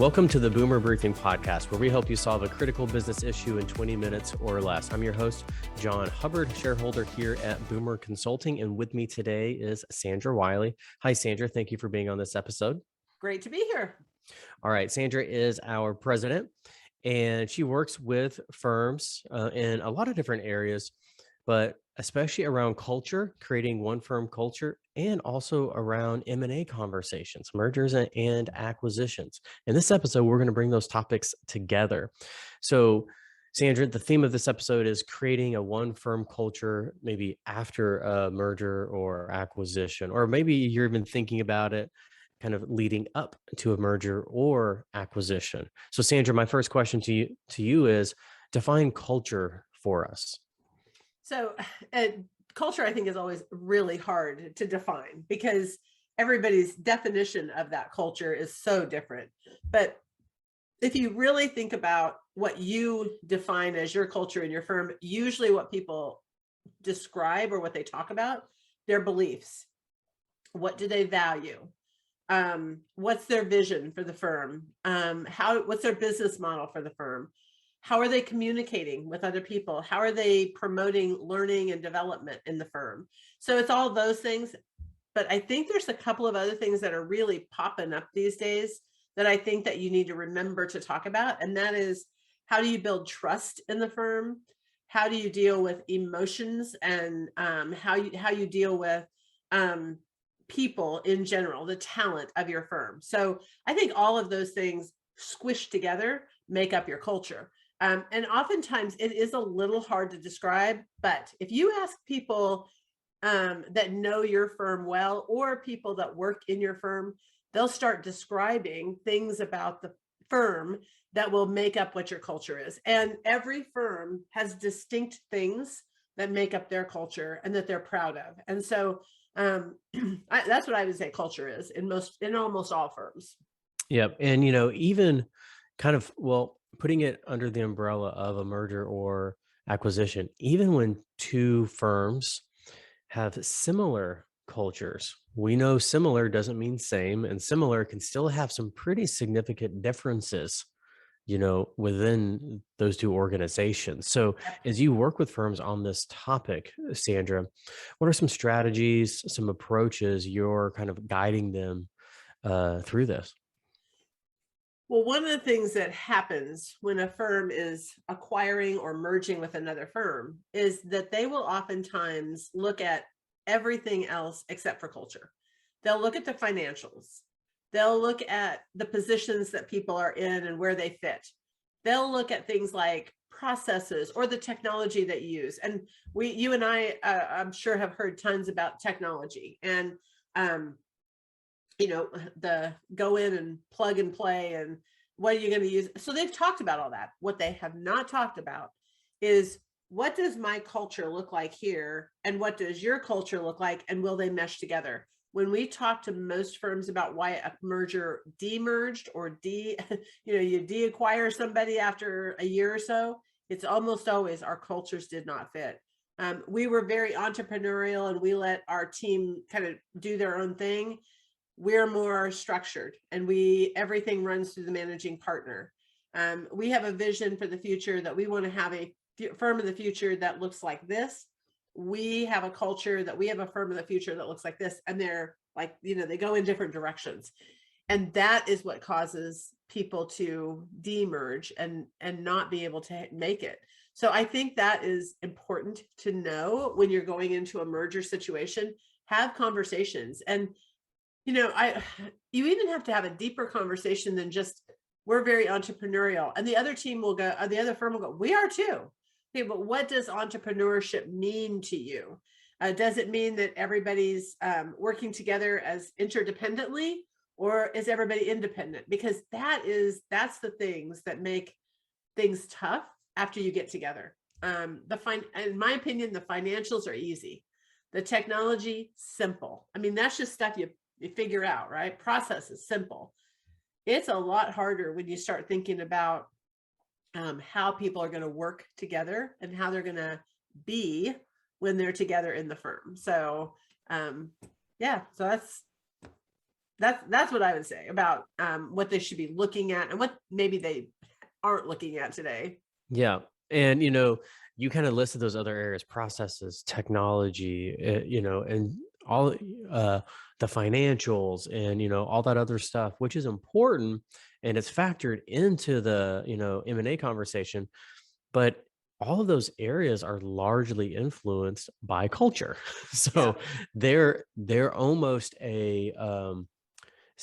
Welcome to the Boomer Briefing Podcast, where we help you solve a critical business issue in 20 minutes or less. I'm your host, Jon Hubbard, shareholder here at Boomer Consulting, and with me today is Sandra Wiley. Hi, Sandra. Thank you for being on this episode. Great to be here. All right. Sandra is our president, and she works with firms in a lot of different areas, but especially around culture, creating one firm culture, and also around M&A conversations, mergers and acquisitions. In this episode, we're going to bring those topics together. So, Sandra, the theme of this episode is creating a one firm culture, maybe after a merger or acquisition, or maybe you're even thinking about it kind of leading up to a merger or acquisition. So, Sandra, my first question to you is define culture for us. So culture, I think, is always really hard to define because everybody's definition of that culture is so different. But if you really think about what you define as your culture in your firm, usually what people describe or what they talk about, their beliefs. What do they value? What's their vision for the firm? What's their business model for the firm? How are they communicating with other people? How are they promoting learning and development in the firm? So it's all those things. But I think there's a couple of other things that are really popping up these days that I think that you need to remember to talk about. And that is, how do you build trust in the firm? How do you deal with emotions, and how you deal with people in general, the talent of your firm? So I think all of those things squished together make up your culture. And oftentimes it is a little hard to describe, but if you ask people that know your firm well, or people that work in your firm, they'll start describing things about the firm that will make up what your culture is. And every firm has distinct things that make up their culture and that they're proud of. And so that's what I would say culture is in almost all firms. Yep. And, even kind of, putting it under the umbrella of a merger or acquisition, even when two firms have similar cultures, we know similar doesn't mean same, and similar can still have some pretty significant differences, within those two organizations. So as you work with firms on this topic, Sandra, what are some strategies, some approaches you're kind of guiding them through this? Well, one of the things that happens when a firm is acquiring or merging with another firm is that they will oftentimes look at everything else except for culture. They'll look at the financials. They'll look at the positions that people are in and where they fit. They'll look at things like processes or the technology that you use. And you and I, I'm sure, have heard tons about technology and the go in and plug and play and what are you going to use? So they've talked about all that. What they have not talked about is, what does my culture look like here? And what does your culture look like? And will they mesh together? When we talk to most firms about why a merger demerged or you de-acquire somebody after a year or so, it's almost always our cultures did not fit. We were very entrepreneurial and we let our team kind of do their own thing. We're more structured and everything runs through the managing partner. We have a vision for the future that we want to have a firm of the future that looks like this. We have a culture that we have a firm of the future that looks like this. And they're like, they go in different directions. And that is what causes people to demerge and not be able to make it. So I think that is important to know when you're going into a merger situation. Have conversations. And you even have to have a deeper conversation than just, we're very entrepreneurial. And the other team will go, or the other firm will go, we are too. Okay, but what does entrepreneurship mean to you? Does it mean that everybody's working together as interdependently, or is everybody independent? Because that's the things that make things tough after you get together. In my opinion, the financials are easy. The technology, simple. I mean, that's just stuff you figure out, right? Process is simple. It's a lot harder when you start thinking about how people are going to work together and how they're going to be when they're together in the firm. So so That's what I would say about what they should be looking at and what maybe they aren't looking at today. Yeah. And, you kind of listed those other areas, processes, technology, and all the financials and, all that other stuff, which is important and it's factored into the, M&A conversation. But all of those areas are largely influenced by culture. Yeah. So they're almost a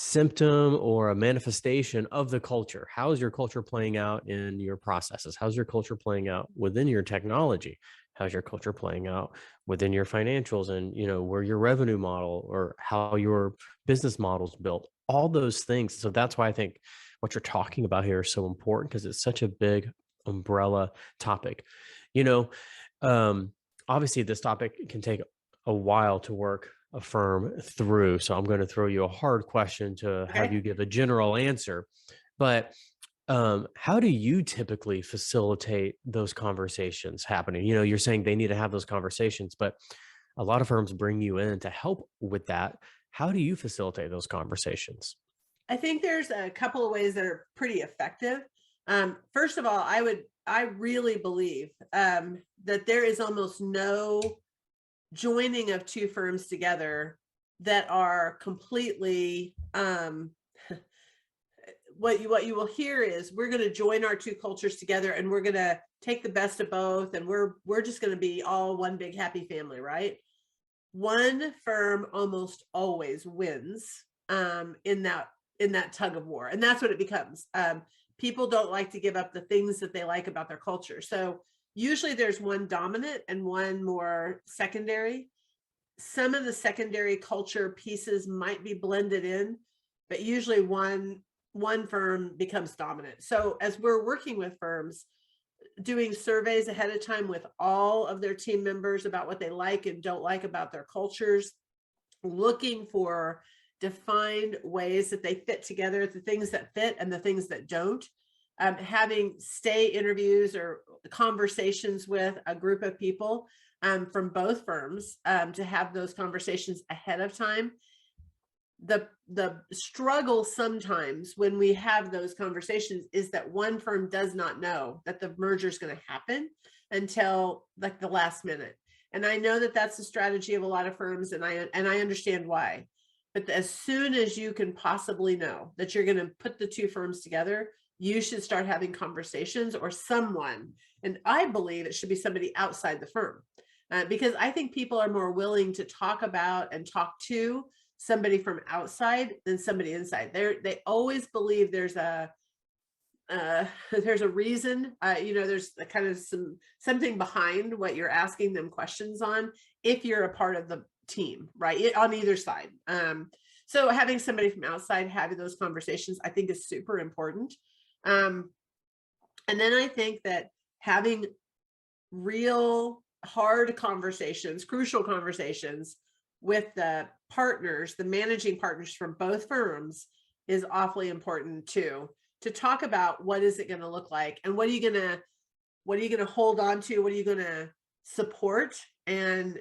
symptom or a manifestation of the culture. How is your culture playing out in your processes? How's your culture playing out within your technology? How's your culture playing out within your financials and where your revenue model or how your business model's built? All those things. So that's why I think what you're talking about here is so important because it's such a big umbrella topic. You know, um, Obviously this topic can take a while to work a firm through. So I'm going to throw you a hard question to have Okay. you give a general answer. But how do you typically facilitate those conversations happening? You're saying they need to have those conversations, but a lot of firms bring you in to help with that. How do you facilitate those conversations? I think there's a couple of ways that are pretty effective. First of all, I really believe that there is almost no joining of two firms together that are completely what you will hear is we're going to join our two cultures together and we're going to take the best of both and we're just going to be all one big happy family, right? One firm almost always wins in that tug of war, and that's what it becomes. People don't like to give up the things that they like about their culture, so usually there's one dominant and one more secondary. Some of the secondary culture pieces might be blended in, but usually one firm becomes dominant. So as we're working with firms, doing surveys ahead of time with all of their team members about what they like and don't like about their cultures, looking for defined ways that they fit together, the things that fit and the things that don't. Having stay interviews or conversations with a group of people from both firms to have those conversations ahead of time. The struggle sometimes when we have those conversations is that one firm does not know that the merger is going to happen until like the last minute. And I know that that's the strategy of a lot of firms, and I understand why. But as soon as you can possibly know that you're going to put the two firms together, you should start having conversations or someone. And I believe it should be somebody outside the firm because I think people are more willing to talk about and talk to somebody from outside than somebody inside. They always believe there's a there's a reason, there's a kind of something behind what you're asking them questions on if you're a part of the team, right? On either side. So having somebody from outside having those conversations, I think is super important. Um, and then I think that having real hard conversations, crucial conversations with the partners, the managing partners from both firms is awfully important too, to talk about what is it going to look like and what are you going to hold on to, what are you going to support and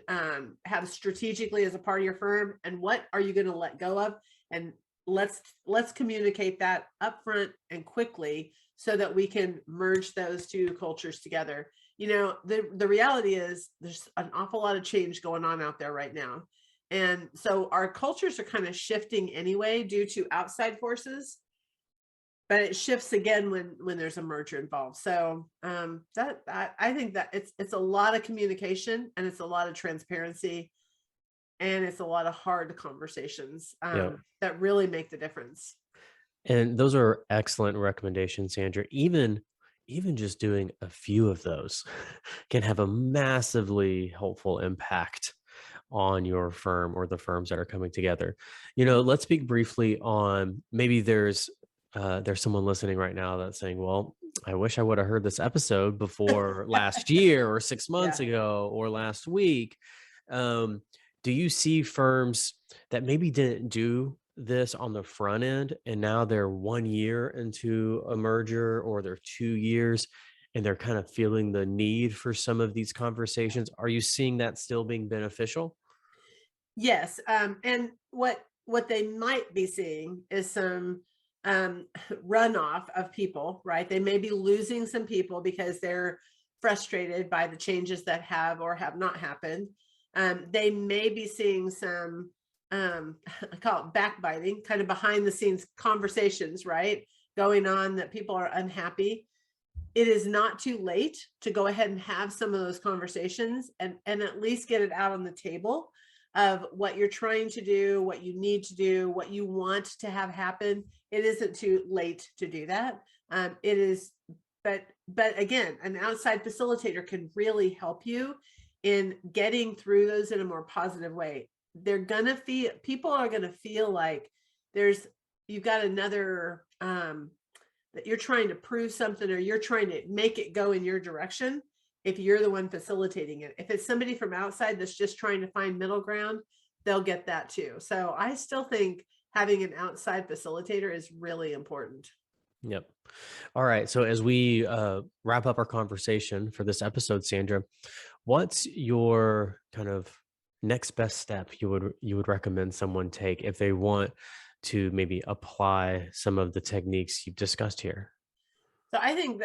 have strategically as a part of your firm, and what are you going to let go of, and let's communicate that upfront and quickly so that we can merge those two cultures together. The reality is there's an awful lot of change going on out there right now. And so our cultures are kind of shifting anyway due to outside forces, but it shifts again when there's a merger involved. So I think that it's a lot of communication and it's a lot of transparency and it's a lot of hard conversations Yeah. that really make the difference. And those are excellent recommendations, Sandra. Even just doing a few of those can have a massively helpful impact on your firm or the firms that are coming together. Let's speak briefly on maybe there's someone listening right now that's saying, well, I wish I would have heard this episode before last year or 6 months Yeah. ago or last week. Um, do you see firms that maybe didn't do this on the front end and now they're 1 year into a merger or they're 2 years and they're kind of feeling the need for some of these conversations? Are you seeing that still being beneficial? Yes. And what they might be seeing is some runoff of people, right? They may be losing some people because they're frustrated by the changes that have or have not happened. They may be seeing some, I call it backbiting, kind of behind the scenes conversations, right? Going on that people are unhappy. It is not too late to go ahead and have some of those conversations and at least get it out on the table of what you're trying to do, what you need to do, what you want to have happen. It isn't too late to do that. It is, but again, an outside facilitator can really help you in getting through those in a more positive way. They're gonna feel, people are gonna feel like you've got another, that you're trying to prove something or you're trying to make it go in your direction. If you're the one facilitating it, if it's somebody from outside that's just trying to find middle ground, they'll get that too. So I still think having an outside facilitator is really important. Yep. All right. So as we wrap up our conversation for this episode, Sandra, what's your kind of next best step you would recommend someone take if they want to maybe apply some of the techniques you've discussed here? So I think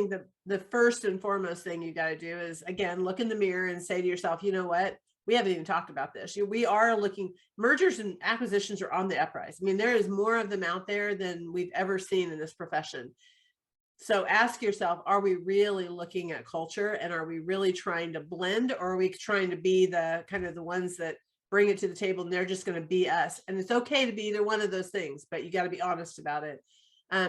that the first and foremost thing you got to do is, again, look in the mirror and say to yourself, you know what? We haven't even talked about this. We are looking, mergers and acquisitions are on the uprise. I mean, there is more of them out there than we've ever seen in this profession. So ask yourself, are we really looking at culture, and are we really trying to blend, or are we trying to be the kind of the ones that bring it to the table and they're just going to be us? And it's okay to be either one of those things, but you got to be honest about it.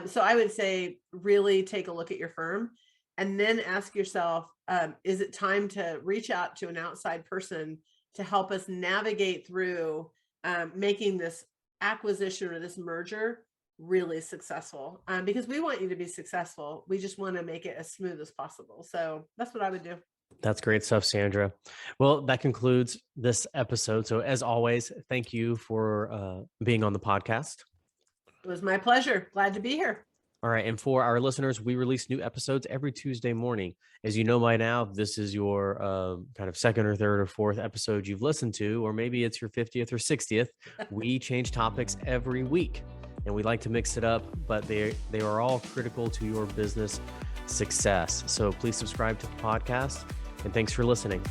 So I would say really take a look at your firm and then ask yourself, is it time to reach out to an outside person to help us navigate through making this acquisition or this merger really successful? Because we want you to be successful. We just want to make it as smooth as possible. So that's what I would do. That's great stuff, Sandra. Well, that concludes this episode. So as always, thank you for being on the podcast. It was my pleasure. Glad to be here. All right. And for our listeners, we release new episodes every Tuesday morning. As you know by now, this is your kind of second or third or fourth episode you've listened to, or maybe it's your 50th or 60th. We change topics every week and we like to mix it up, but they are all critical to your business success. So please subscribe to the podcast and thanks for listening.